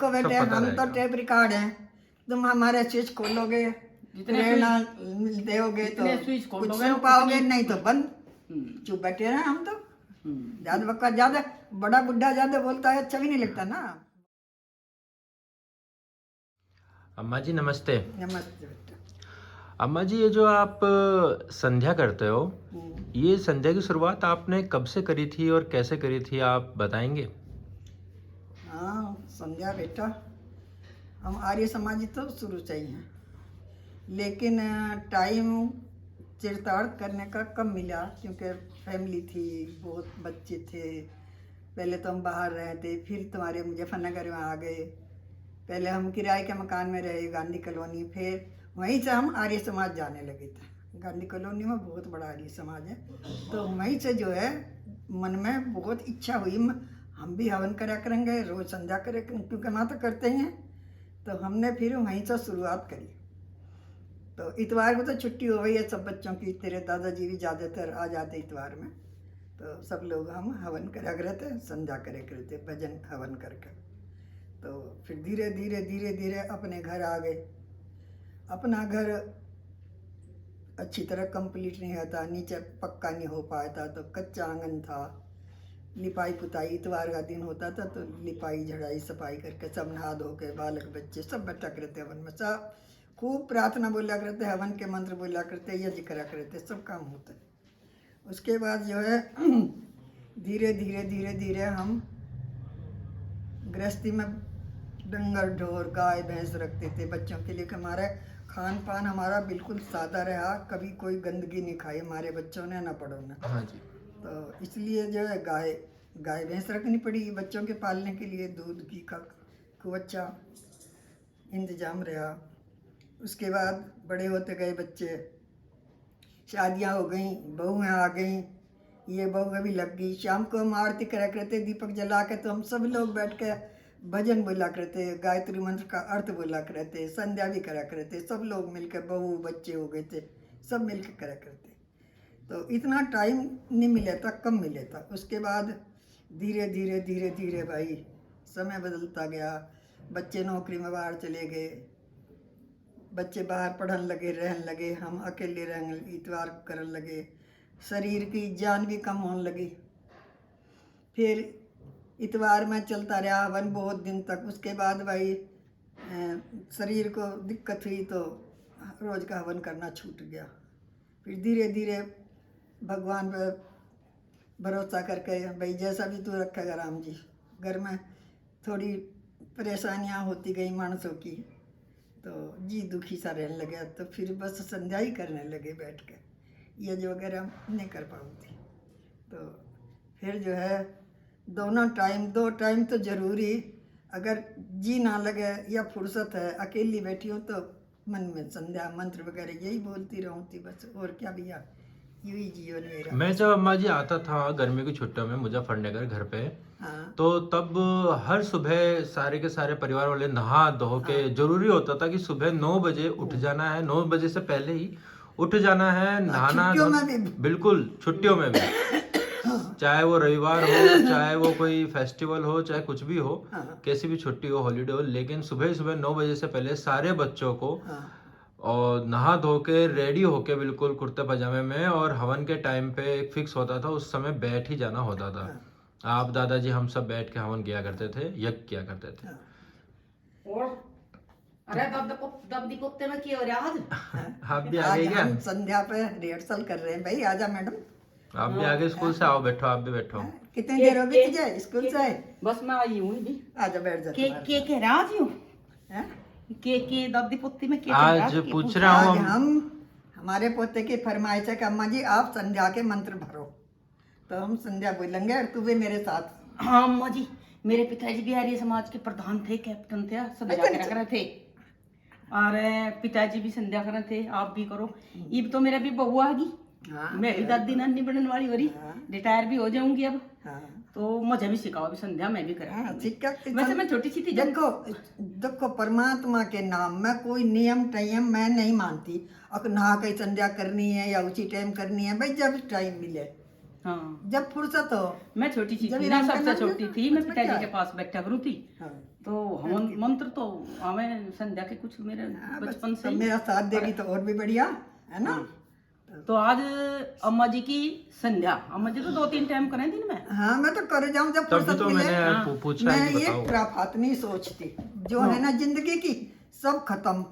देखो बेटे, हम तो टेप रिकॉर्ड हैं, तुम हमारे स्विच खोलोगे, प्रेरणा दोगे तो कुछ सुन पाओगे, नहीं तो बंद। चुप बैठे रहे हम तो। ज्यादा बकवास, ज्यादा बड़ा बुढ़ा ज्यादा बोलता है अच्छा भी नहीं लगता ना। अम्मा जी नमस्ते। नमस्ते बेटा। अम्मा जी, ये जो आप संध्या करते हो, ये संध्या की शुरुआत आपने कब से करी थी और कैसे करी थी, आप बताएंगे? हाँ संध्या बेटा, हम आर्य समाजी तो शुरू से ही हैं, लेकिन टाइम चरितार्थ करने का कम मिला, क्योंकि फैमिली थी, बहुत बच्चे थे। पहले तो हम बाहर रहे थे, फिर तुम्हारे मुजफ्फरनगर में आ गए। पहले हम किराए के मकान में रहे गांधी कॉलोनी, फिर वहीं से हम आर्य समाज जाने लगे थे। गांधी कॉलोनी में बहुत बड़ा आर्य समाज है, तो वहीं से जो है मन में बहुत इच्छा हुई, हम भी हवन करा करेंगे, रोज संध्या करे, क्योंकि हम तो करते ही हैं। तो हमने फिर वहीं से शुरुआत करी। तो इतवार को तो छुट्टी हो गई है सब बच्चों की, तेरे दादाजी भी ज़्यादातर आ जाते इतवार में, तो सब लोग हम हवन करा करते, संध्या करे करते, भजन हवन करके। तो फिर धीरे धीरे धीरे धीरे अपने घर आ गए। अपना घर अच्छी तरह कंप्लीट नहीं होता, नीचे पक्का नहीं हो पाया था, तो कच्चा आंगन था, लिपाई पुताई इतवार का दिन होता था, तो लिपाई झड़ाई सफाई करके सब नहा धो के बालक बच्चे सब बैठा करते हवन में, सब खूब प्रार्थना बोला करते, हवन के मंत्र बोला करते, यज्ञ करा करते, सब काम होता है। उसके बाद जो है धीरे धीरे धीरे धीरे हम गृहस्थी में डंगर ढोर गाय भैंस रखते थे बच्चों के लिए, कि हमारा खान पान हमारा बिल्कुल सादा रहा, कभी कोई गंदगी नहीं खाई हमारे बच्चों ने, ना पड़ो ना। हाँ जी। तो इसलिए जो है गाय भैंस रखनी पड़ी बच्चों के पालने के लिए, दूध घी का खूब अच्छा इंतजाम रहा। उसके बाद बड़े होते गए बच्चे, शादियाँ हो गई, बहुएँ आ गई, ये बहू अभी लग गई। शाम को हम आरती करा करते दीपक जला के, तो हम सब लोग बैठ के भजन बोला करते, गायत्री मंत्र का अर्थ बोला करते, संध्या भी करा करते, सब लोग मिलकर, बहू बच्चे हो गए थे, सब मिलकर करा करते। तो इतना टाइम नहीं मिला था, कम मिला था। उसके बाद धीरे धीरे धीरे धीरे भाई समय बदलता गया, बच्चे नौकरी में बाहर चले गए, बच्चे बाहर पढ़ने लगे, रहने लगे, हम अकेले रहने इतवार करने लगे, शरीर की जान भी कम होने लगी। फिर इतवार में चलता रहा हवन बहुत दिन तक। उसके बाद भाई शरीर को दिक्कत हुई, तो रोज का हवन करना छूट गया। फिर धीरे धीरे भगवान पर भरोसा करके, भाई जैसा भी तू रखेगा राम जी, घर में थोड़ी परेशानियां होती गई मानसों की, तो जी दुखी सा रहने लगा, तो फिर बस संध्या ही करने लगे बैठ के, ये जो वगैरह नहीं कर पाती। तो फिर जो है दोनों टाइम, 2 टाइम तो ज़रूरी, अगर जी ना लगे या फुर्सत है, अकेली बैठी हो, तो मन में संध्या मंत्र वगैरह यही बोलती रहूँ थी बस, और क्या भैया, यही जीवन मेरा। मैं जब अम्मा जी आता था गर्मी की छुट्टियों में मुजफ्फरनगर घर पे, हाँ तो तब हर सुबह सारे के सारे परिवार वाले नहा धो के, जरूरी होता था कि सुबह 9 बजे उठ जाना है, 9 बजे से पहले ही उठ जाना है, नहाना छुट्टियों में भी। बिल्कुल छुट्टियों में भी, चाहे वो रविवार हो, चाहे वो कोई फेस्टिवल हो, चाहे कुछ भी हो, कैसी भी छुट्टी हो, हॉलीडे हो, लेकिन सुबह सुबह 9 बजे से पहले सारे बच्चों को और नहा धो के रेडी होके बिल्कुल कुर्ते पजामे में, और हवन के टाइम पे एक फिक्स होता था, उस समय बैठ ही जाना होता था। आप दादाजी हम सब बैठ के हवन किया करते थे, यज्ञ किया करते थे। और अरे दब कुत्ते में क्या हो रहा आज? आप भी आ आज गए क्या? हम संध्या पे रिहर्सल कर रहे हैं भाई, आजा मैडम। आप भी आ गए स्कूल से? आओ बैठो, आप भी बैठो। कितनी देर हो गई तुझे स्कूल से? बस मैं आई हूँ भी। आजा बैठ जा। के कह रहा आज यूं? हैं? के दब पुत्ती में के आज पूछ रहा आज हूँ हम हमारे पोते की फरमाइश है कि अम्मा जी आप संध्या के मंत्र भरो, तो हम संध्या बोलेंगे और तू भी मेरे साथ। हाँ अम्मा जी, मेरे पिताजी भी आर्य समाज के प्रधान थे, कैप्टन थे, संध्या करा करे थे, और पिताजी भी संध्या करे थे। आप भी करो। अब तो मेरा भी बहू आ गई, मैं भी दादी नानी बनने वाली हो रही, रिटायर भी हो जाऊंगी अब, तो मुझे भी सिखाओ अभी संध्या, मैं भी करा। वैसे मैं छोटी सी थी। देखो परमात्मा के नाम में कोई नियम टाइम मैं नहीं मानती, अब नहा के संध्या करनी है या उसी टाइम करनी है, भाई जब टाइम मिले, हाँ जब फुर्सत हो। मैं छोटी सी थी ना, सबसे छोटी थी, मैं पिताजी के पास बैठा करूँ थी, तो हम मंत्र तो हमें संध्या के कुछ मेरे हाँ, बस बचपन से तब ही। मेरा साथ देगी तो और भी बढ़िया है ना। तो आज अम्मा जी की संध्या, अम्मा जी तो 2-3 टाइम करें दिन में। हाँ मैं तो कर जाऊँ जब तभी फुर्सत तो मिले। मैंने पूछा मैं है कि ये बताओ। खुराफात नहीं सोचती जो है ना जिंदगी की, सब खत्म।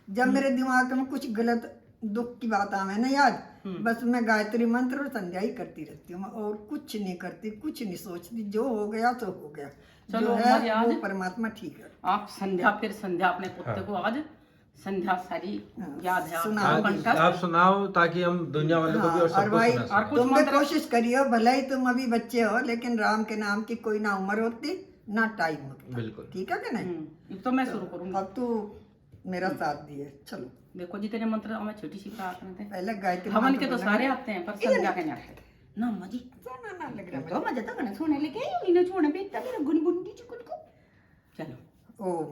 जब मेरे दिमाग में कुछ गलत दुख की बात आवे ना याद, बस मैं गायत्री मंत्र और संध्या ही करती रहती हूँ और कुछ नहीं करती, कुछ नहीं सोचती। जो हो गया तो हो गया, चलो जो अम्मा जी है आज वो परमात्मा ठीक है। आप संध्या, फिर संध्या अपने पुत्र को आज संध्या सारी याद है सुना आपको दी। कंठस्थ। आप सुनाओ ताकि हम दुनिया वालों को भी और और सबको भाई सुना सकें। कुछ तुम भी मंत्र- कोशिश करियो, भले ही तुम अभी बच्चे हो लेकिन राम के नाम की कोई ना उम्र होती ना टाइम होता। बिल्कुल। ठीक है कि नहीं। अब तो मैं शुरू करूंगी। अब तू मेरा साथ दिए, चलो देखो जितने मंत्र हमें छोटी सी प्रार्थना थे, पहले गायत्री हवन मंत्र के तो बोलेंगे। सारे आते हैं पर संध्या के नहीं आते ना अम्मा जी। सोना ना लग रहा तो मजा तो करना सोने लेके इन्हें छोड़ने बेटा मेरा गुनगुन चुकुन को। चलो ओम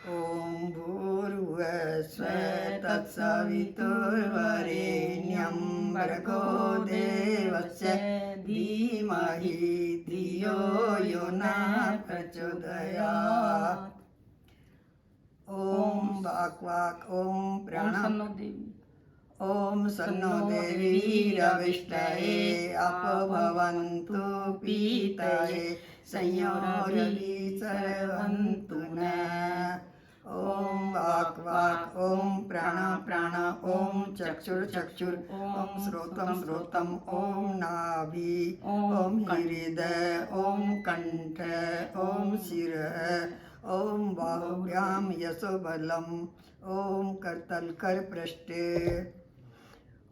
ओम भूर्भुवः स्वः तत्सवितुर्वरेण्यं भर्गो देवस्य धीमहि धियो यो नः प्रचोदयात्। ओम वाक् वाक् ओम ओम प्राण सन्नो देवी ओम सन्नो देवीरविष्टये अपभवन्तु पीतये संयोरवि सर्वन्तु नः। ओम वाक् वाक् ओम प्राण प्राण ओम चक्षुर चक्षुर ओम श्रोत्रम श्रोत्रम ओम नाभि ओम हृदय ओम कंठ ओम शिरः ओम बाहुभ्याम यशोबलम ओम करतल कर पृष्ठे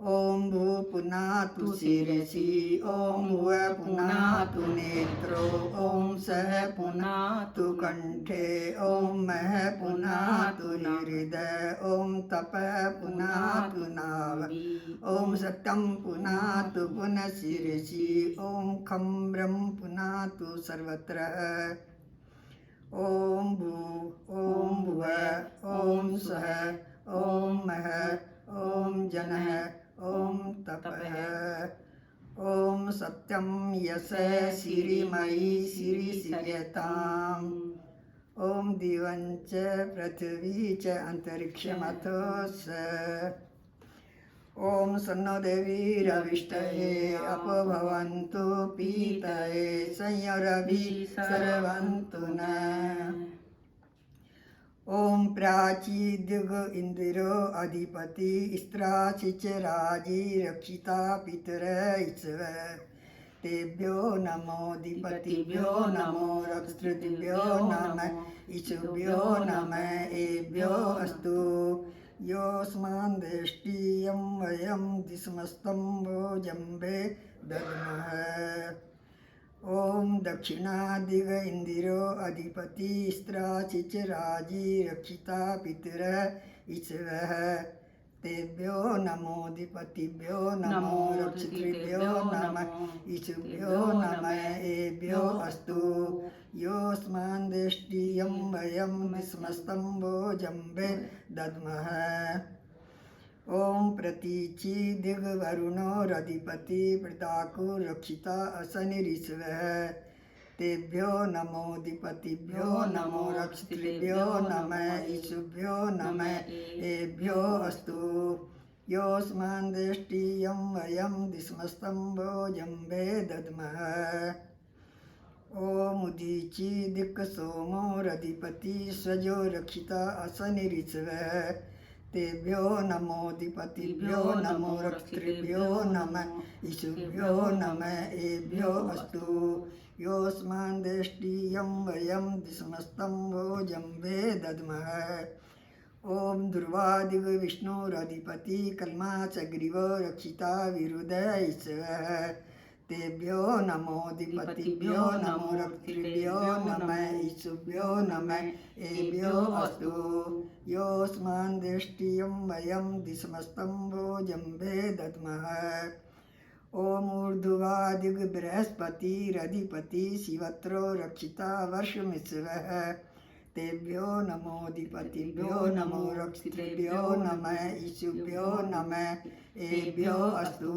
ओम भू पुनातु शिरसि ओम भुव पुनातु नेत्रो ओम सः पुनातु कंठे ओम मह पुनातु हृदय ओम तपः पुनातु नाभ ओम सत्यम पुनातु पुनः शिरसि ओम खं ब्रह्म पुनातु सर्वत्र। ओम भू ओम भुवः ओम स्वः ओम महः ओम जनः ओम तपः ओम सत्यम यश श्रीमयी श्री श्रियताम्। ओम दिवं च पृथ्वी च अंतरिक्षमथो स। ओम सन्नो देवीरविष्टये अपभवन्तु पीतये संयोरभि सर्वन्तु नः। ओम प्राची दिग इंदिरो अधिपति स्त्राची च राजी रक्षिता पितर ईश्वर। तेभ्यो नमो दिपतिभ्यो नमो रक्षतृभ्यो नमः ईशुभ्यो नमः एभ्यो अस्तु। योऽस्मान् देष्टियं वयं दिस्मस्तं भोजम्बे दद्मः। ओम दक्षिणादिग इंदिरो अधिपति स्त्राचिच राजी रक्षिता पितर ईश्वर। तेभ्यो नमो दिपतिभ्यो नमो रक्षितृभ्यो नमः ईशुभ्यो नमः एभ्यो अस्तु। योऽस्मान् देष्टियं वयं दिस्मस्तं भोजम्बे दद्मः। ओम प्रतीचि दिग्वरुणोरधिपति प्रदाकु रक्षिता असनिरीश्वरः। तेभ्यो नमो दिपतिभ्यो नमो रक्षितृभ्यो नमः ईशुभ्यो नमः एभ्यो अस्तु। योऽस्मान् देष्टियं वयं दिस्मस्तं भोजम्बे दद्मः। ओम उदीचि दिक् सोमोरधिपति स्वजो रक्षिता असनिरीश्वरः। तेभ्यो नमो दिपतिभ्यो नमो रक्षतृभ्यो नमः ईशुभ्यो नमः एभ्यो अस्तु। योऽस्मान् देष्टियं वयं दिस्मस्तं भोजम्बे दद्मः। ओम ध्रुवादिग विष्णुरधिपति कल्माचग्रीवो रक्षिता विरुदः ईश्वरः। तेभ्यो नमो दिपतिभ्यो नमो रक्षतृभ्यो नमः ईशुभ्यो नमः एभ्यो अस्तु। योऽस्मान् देष्टियं वयं दिस्मस्तं भोजम्बे दद्मः। ओम ऊर्ध्वादिग बृहस्पतिरधिपति शिवत्रो रक्षिता वर्षमिश्वः। तेभ्यो नमो दिपतिभ्यो नमो रक्षितृभ्यो नमः ईशुभ्यो नमः एभ्यो अस्तु।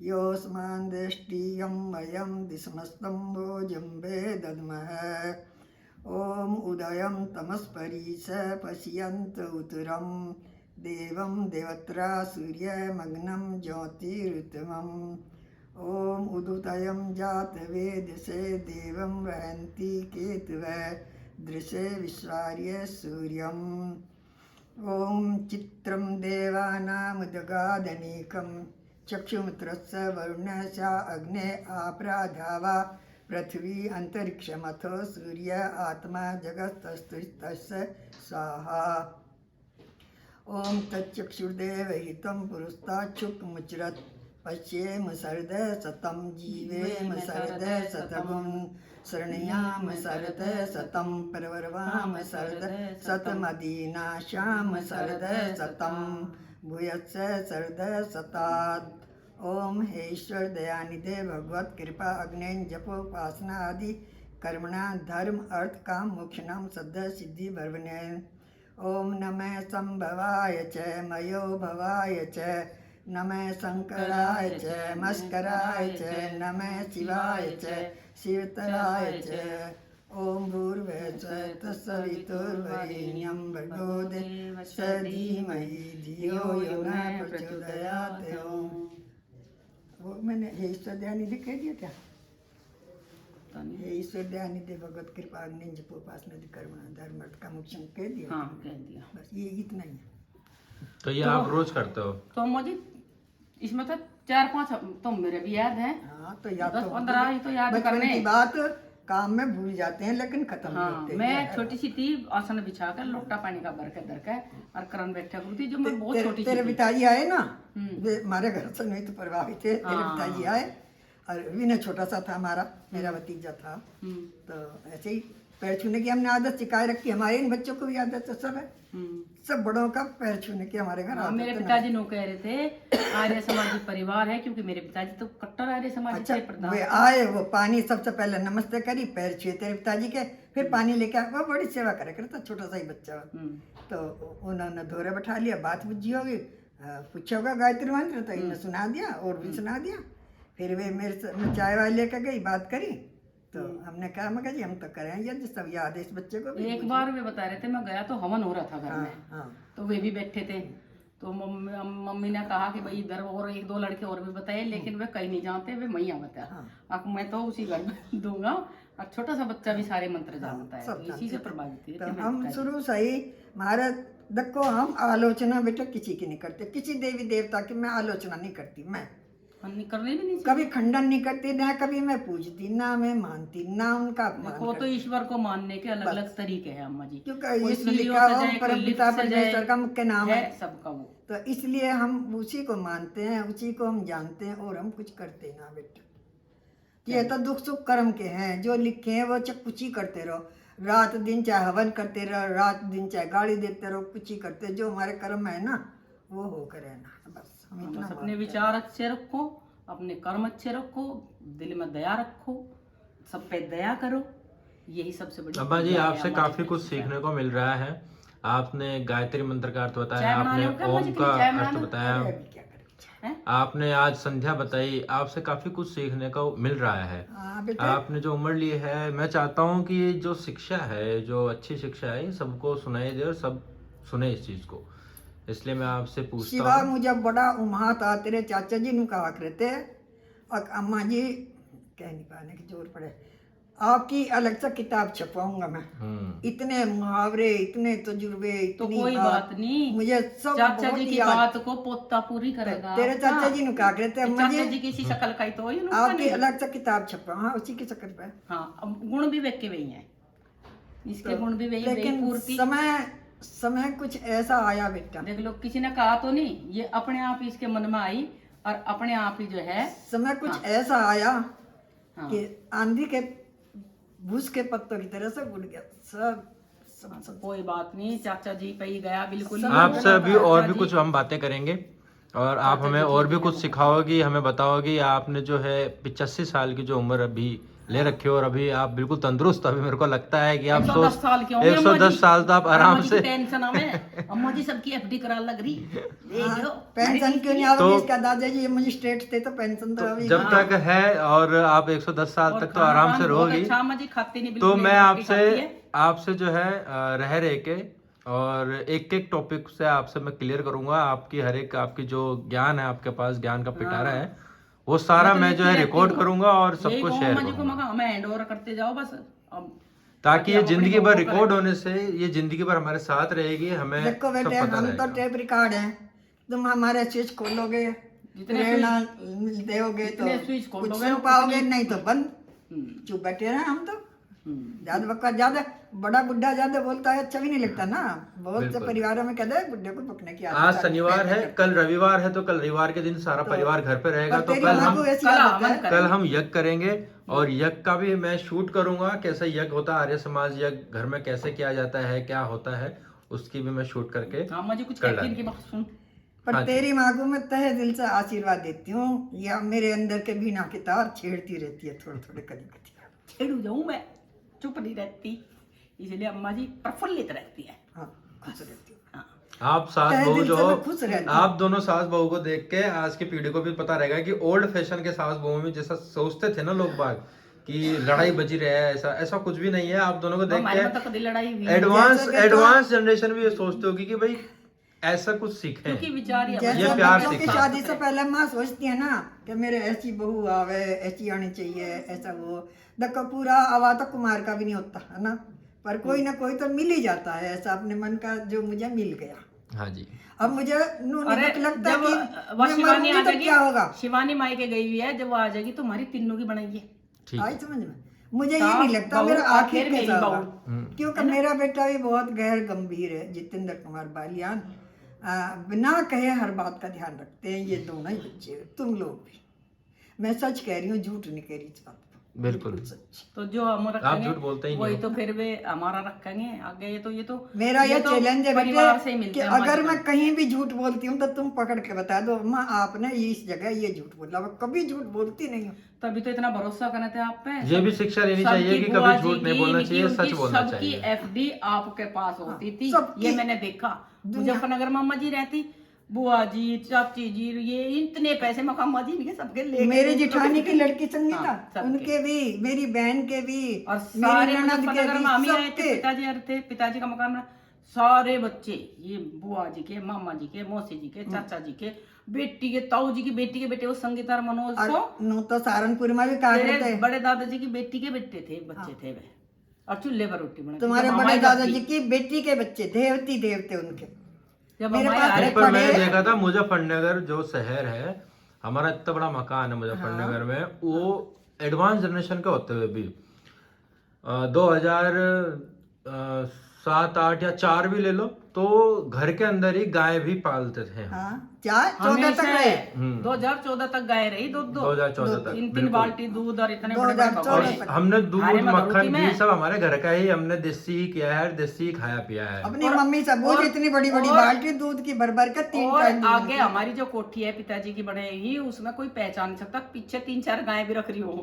योऽस्मान् देष्टियं वयं दिस्मस्तं भोजम्बे दद्मः। ॐ उदयं तमस्परि स पश्यन्त उत्तरं देवं देवत्रा सूर्यमग्नं ज्योतिरुत्तमम् ॐ उदुतयं जातवेदसे देवं वहन्ति केतवः दृशे विश्वार्य सूर्यम् ॐ चित्रं देवानामुदगादनेकं चक्षुमित्रस्य वरुणस्य अग्ने आप्राधावा पृथ्वी अंतरिक्षमथो सूर्य आत्मा जगत्तस्तस्य स्वाहा ॐ तच्चक्षुर्देवहितं पुरस्ताच्छुकमुच्रत् पश्येम सरद सतं जीवेम सरद सतमुं शरण्याम सरद सतं प्रवर्वाम सरद सतमदीनाशाम सरद सतं भूयस्स सरद सतात् ओम हे ईश्वर दयानिधे भगवत कृपा अग्नेन जपोपासना आदि कर्मणा धर्म अर्थ काम मोक्ष नाम सद्ध सिद्धि भर्वने ओम नमः संभवाय च मयो भवाय च नमः शंकराय च मस्कराय च नमः शिवाय च शिवतराय च ओम भूर्भुवः स्वः तत्सवितुर्वरेण्यं भर्गो देवस्य धीमहि धियो यो न प्रचोदयात् ओम वो मैंने हे ईश्वर दयानिधि कह दिया क्या? हे ईश्वर दयानिधि भगवत कृपा अग्नि जपोपासना कर्मणा धर्म अर्थ का मोक्ष कह दिया। हाँ कह दिया। बस ये इतना ही है। तो ये आप रोज करते हो? तो मुझे इसमें तो 4-5 तो मेरे भी याद है। हाँ तो याद 10-15 ही तो याद बचपन करने की बात काम में भूल जाते हैं लेकिन खत्म नहीं हाँ, होते। मैं छोटी सी थी, आसन बिछा कर लोटा पानी का भर के और करन बैठा करती थी, जो मैं बहुत छोटी सी तेरे थी। पिताजी आए ना, वे हमारे घर से नहीं तो प्रभावित थे। तेरे पिताजी आए और विनय छोटा सा था हमारा, मेरा भतीजा था, तो ऐसे ही पैर छूने की हमने आदत सिखाए रखी। हमारे इन बच्चों को भी आदत तो सब है, सब बड़ों का पैर छूने की हमारे घर आदत मेरे है। पिताजी नो कह रहे थे आर्य समाजी परिवार है, क्योंकि मेरे पिताजी तो कट्टर आर्य समाजी अच्छा के प्रधान वे आए, वो पानी सबसे पहले नमस्ते करी, पैर छुए तेरे पिताजी के, फिर पानी लेके आया। वो बड़ी सेवा करे करता, छोटा सा ही बच्चा। तो उन्होंने धोरे बैठा लिया, बात बुझी होगी, पूछा होगा गायत्री मंत्र, तो इन्हें सुना दिया और भी सुना दिया। फिर वे मेरे से मैं चाय वाय लेकर गई, बात करी, तो हमने कहा मगर जी हम तो करें यज्ञ, सब याद है इस बच्चे को भी। एक बार वे बता रहे थे, मैं गया तो हवन हो रहा था घर में, हाँ। तो वे भी बैठे थे, तो मम्मी ने कहा कि भाई इधर और 1-2 लड़के और भी बताए, लेकिन वे कहीं नहीं जानते, वे मैया बता। अब मैं तो उसी घर में दूंगा, और छोटा सा बच्चा भी सारे मंत्र जानता है, तो इसी से प्रभावित हुए थे तो मेरे हम पिताजी। शुरू से ही महाराज देखो, हम आलोचना बेटा किसी की नहीं करते, किसी देवी देवता की मैं आलोचना नहीं करती। मैं करने भी नहीं कभी खंडन नहीं करती, ना कभी मैं पूजती, ना मैं मानती, ना उनका अपमान देखो, तो ईश्वर को मानने के अलग अलग तरीके हैं अम्मा जी, क्योंकि कोई इसमें सीढ़ियों लिखा से हुआ जाए, कोई परम लिफ्ट पिता से परमेश्वर जाए, का मुख्य नाम है, सबका वो। तो इसलिए हम उसी को मानते हैं, उसी को हम जानते हैं, और हम कुछ करते ना बेटा। ये तो दुख सुख कर्म के हैं, जो लिखे हैं वो चाहे कुछ ही करते रहो, रात दिन चाहे हवन करते रहो, रात दिन चाहे गाड़ी देते रहो, कुछ ही करते, जो हमारे कर्म है ना वो होकर रहना। बस हम इतना बस अपने विचार अच्छे रखो, अपने कर्म अच्छे रखो, दिल में दया रखो, सब पे दया करो, यही सबसे बड़ी अब्बा जी दया है आपसे हमारी। काफी कुछ सीखने को मिल रहा है। आपने गायत्री मंत्र का अर्थ बताया, चाय बना आपने रहे हो क्या? ओम मुझे का चाय बना अर्थ लो। बताया, अभी क्या करें। आपने आज संध्या बताई, आपसे काफी कुछ सीखने को मिल रहा है। हाँ बेटा, आपने जो उम्र ली है, मैं चाहता हूँ कि जो शिक्षा है, जो अच्छी शिक्षा है, सबको सुनाई दे और सब सुने इस चीज को, इसलिए मैं आपसे पूछता शिवा हूँ। मुझे बड़ा उम्हा था, तेरे चाचा जी ने कहा करते और अम्मा जी कह नहीं पाने की जोर पड़े, आपकी अलग से किताब छपवाऊंगा मैं, इतने मुहावरे, इतने तजुर्बे, तो इतनी कोई बात नहीं, मुझे सब चाचा बहुत जी की याद। बात को पोता पूरी करेगा। तेरे चाचा जी ने कहा करते अम्मा चाचा जी जी की इसी शक्ल का ही तो है, उनका आपकी नहीं। अलग से किताब छपवा, हाँ उसी की शक्ल पे। हाँ, अब गुण भी वेख के वही है, इसके गुण भी वही, वही लेकिन पूर्ति। समय कुछ ऐसा आया बेटा, देख लो, किसी ने कहा तो नहीं, ये अपने आप ही इसके मन में आई और अपने आप ही जो है समय कुछ ऐसा आया हाँ। कि आंधी के भूस के पत्तों की तरह से उड़ गया सब। कोई बात नहीं, चाचा जी पे ही गया बिल्कुल। आपसे अभी और भी कुछ हम बातें करेंगे, और आप हमें और भी कुछ सिखाओगी, हमें बताओगी। आपने जो है 85 साल की जो उम्र अभी ले रखी हो, और अभी आप बिल्कुल तंदुरुस्त, अभी मेरे को लगता है कि आप 110 साल के होंगे 110 साल तो आप आराम से। टेंशन हमें अम्मा जी सबकी एफडी करा लग रही, देख लो। पेंशन क्यों नहीं आवगी? इसका दादाजी मजिस्ट्रेट थे तो पेंशन तो अभी जब तक है, और आप 110 साल तक तो आराम से रहोगी। अच्छा अम्मा जी खाते नहीं, तो बिल्कुल मैं नहीं आपसे खाती है। आपसे जो है रह के और एक एक टॉपिक से आपसे मैं क्लियर करूंगा, आपकी हर एक आपकी जो ज्ञान है आपके पास, ज्ञान का पिटारा है, वो सारा मैं जो है रिकॉर्ड करूंगा और सबको शेयर करूंगा, हमें हैंड ओवर करते जाओ बस। अब ताकि ये जिंदगी भर रिकॉर्ड होने से ये जिंदगी भर हमारे साथ रहेगी, हमें देखो सब बेटे, पता हम तो रहेगा। टेप रिकॉर्ड है, तुम हमारे स्विच खोलोगे, प्रेरणा दोगे तो जितने स्विच कुछ खोलोगे सुन पाओगे, नहीं तो बंद चुप बैठे रहे हम तो। ज्यादा बक्का, ज्यादा बड़ा बुढ़ा ज्यादा बोलता है अच्छा भी नहीं लगता ना। बहुत से परिवारों में कहते हैं बुढ़े को पकने की आदत आज है। शनिवार है, कल रविवार है, तो कल रविवार के दिन सारा परिवार घर पे रहेगा, तो तेरी कल माँ हम को ऐसी आदत है। कल हम यज्ञ करेंगे और यज्ञ का भी मैं शूट करूंगा, कैसा यज्ञ होता है, आर्य समाज यज्ञ घर में कैसे किया जाता है, क्या होता है, उसकी भी मैं शूट करके अम्मा जी कुछ कर कहती डालेंगे। इनकी बात सुन। पर तेरी माँ को मैं तहे दिल से आशीर्वाद देती हूँ, या मेरे अंदर के बिना के तार छेड़ती रहती है थोड़े थोड़े कभी कभी। छेड़ू जाऊं मैं, चुप नहीं रहती, इसलिए अम्मा जी प्रफुल्लित रहती है। हाँ, खुश रहती हूँ। हाँ। आप सास तहे बहू दिल जो से मैं खुश रहती हूँ। आप दोनों सास बहू को देख के आज की पीढ़ी को भी पता रहेगा कि ओल्ड फैशन के सास बहू में जैसा सोचते थे ना लोग बाग कि लड़ाई बची रहे, ऐसा ऐसा कुछ भी नहीं है। आप दोनों को देख हमारे में के तो कभी लड़ाई हुई एडवांस जनरेशन भी ये सोचते होगी कि भाई ऐसा कुछ सीखें। क्योंकि विचार ही जैसे ये प्यार बच्चों की सीखा। शादी से पहले माँ सोचती है ना कि मेरे ऐसी बहू आवे, ऐसी आनी चाहिए, ऐसा वो। देखो पूरा आवा तो कुमार का भी नहीं होता है ना, पर कोई ना कोई तो मिल ही जाता है ऐसा अपने मन का जो मुझे मिल गया। हाँ जी। अब मुझे अरे लगता है जब कि वो मैं शिवानी मरूंगी आ तो जाएगी, क्या होगा। शिवानी माई के गई हुई है, जब वो आ जाएगी तो हमारी तीनों की बनाइए। ठीक आई है। समझ में, मुझे ये नहीं लगता बहू मेरा और आखिर फिर मेरी कैसा बहू। होगा, क्योंकि मेरा बेटा भी बहुत गैर गंभीर है, जितेंद्र कुमार बालियान। बिना कहे हर बात का ध्यान रखते हैं ये दोनों ही बच्चे, तुम लोग भी। मैं सच कह रही हूँ, झूठ नहीं कह रही इस बात पर, बिल्कुल सच। तो जो हम आप रखेंगे झूठ बोलते ही वही नहीं तो फिर वे हमारा रखेंगे आगे। ये तो मेरा ये तो चैलेंज है परिवार से ही बेटे मिलता कि है अगर हमारे मैं कहीं भी झूठ बोलती हूँ तो तुम पकड़ के बता दो अम्मा आपने इस जगह ये झूठ बोला। मैं कभी झूठ बोलती नहीं हूँ। तभी तो इतना भरोसा करने थे आप पे। ये भी शिक्षा लेनी सबकी चाहिए कि बुआ कभी जी झूठ नहीं की, बोलना निकी चाहिए, सच उनकी बोलना सबकी चाहिए। एफडी आपके पास होती थी, सबकी। ये मैंने देखा। मुजफ्फरनगर में अम्मा जी रहती, बुआ जी, चाची जी, ये इतने पैसे मकामा जी के सबके ले मेरी जिठानी की लड़की संगीता, हाँ, सबके। उनके भी, मेरी बहन के भी, और सारे मेरी ननद के मुजफ्फरनगर में हम भी, ही आए थे, सबके। पिताजी आए थे, पिताजी का मकान में सारे बच्चे, ये बुआ जी के, मामा जी के, मौसी जी के, चाचा जी के, बेटी के, ताऊ जी की बेटी के बेटे, वो संगीता और मनोज को, नू तो सहारनपुर में भी काट मेरे थे। बड़े दादाजी की बेटी के बेटे थे, बच्चे थे वे, और चूल्हे पर रोटी बनाती। तुम्हारे जब बड़े हमारी दादाजी की बेटी के बच्चे, देवती देवते उनके। जब मेरे हमारे पास आए एक बार मैंने पढ़े- देखा था मुजफ्फरनगर जो शहर है, हमारा इतना बड़ा मकान है मुजफ्फरनगर में, वो एडवांस जनरेशन के होते हुए भी 2007, 8 या 4 भी ले लो तो घर के अंदर ही गाय भी पालते थे। हाँ, 14 तक रहे। 2014 तक गाय रही, दो 2014 तक 3 बाल्टी दूध और इतने बड़े 2014 और बड़े हमने दूध हारे में मक्खन धरोती घी में। सब हमारे घर का ही, हमने देसी ही किया है, देसी ही खाया पिया है। अपनी मम्मी से बोझ इतनी बड़ी बड़ी बाल्टी दूध की भर भर के 3 और टाइम दूध आगे हमारी जो कोठी है पिताजी की बनाई, उसमें कोई पहचान नहीं सकता, पीछे 3-4 गाय भी रखी हाँ, हुई है,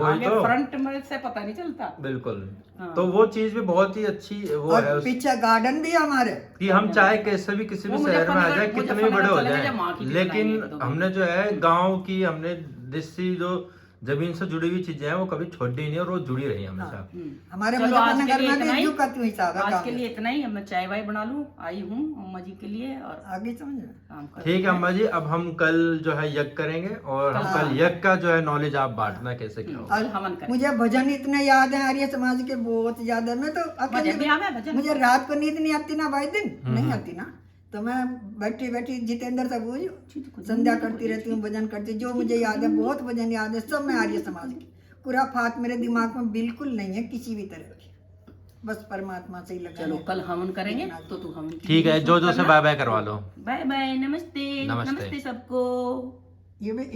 वही आगे तो। फ्रंट में से पता नहीं चलता। बिल्कुल। हाँ। तो वो चीज भी बहुत ही अच्छी वो है और पीछे गार्डन भी है हमारे। कि हम चाहे कैसे भी किसी भी वो शहर में आ जाए, मुजफ्फरनगर कितने भी बड़े हो चले जाए, जाए, माँ की लेकिन बनाएंगे तो हमने जो है गांव की, हमने देसी जो जमीन से जुड़ी हुई चीजें हैं वो कभी छोड़ी नहीं और वो जुड़ी रही हमेशा। हमारे चलो आज के मुजफ्फरनगर लिए में इतना भी ही, जो का त्यों हिसाब है आज गाँव के में। लिए इतना ही। मैं चाय वाय बना लूं, आई हूँ अम्मा जी के लिए, और आगे समझ में। काम कर। ठीक है अम्मा जी, अब हम कल जो है यज्ञ करेंगे और हम कल यज्ञ का जो है नॉलेज आप बांटना कैसे क्या होगा। और हवन करें। मुझे भजन इतने याद है आर्य समाज के, बहुत ज्यादा। मैं तो भजन भी अकेले, आवे, भजन मुझे रात को नींद नहीं आती ना भाई, दिन नहीं आती ना, तो मैं बैठी बैठी जितेंद्र से बोझ संध्या करती रहती हूँ, भजन करती, जो मुझे याद है, बहुत भजन याद है, सब मैं आर्य समाज की। खुराफात मेरे दिमाग में बिल्कुल नहीं है किसी भी तरह की, बस परमात्मा से ही लगा। चलो कल हवन करेंगे, तो तू हवन की ठीक है, जो जो से बाय बाय करवा लो। बाय बाय, नमस्ते नमस्ते। नमस्ते सबको। ये भी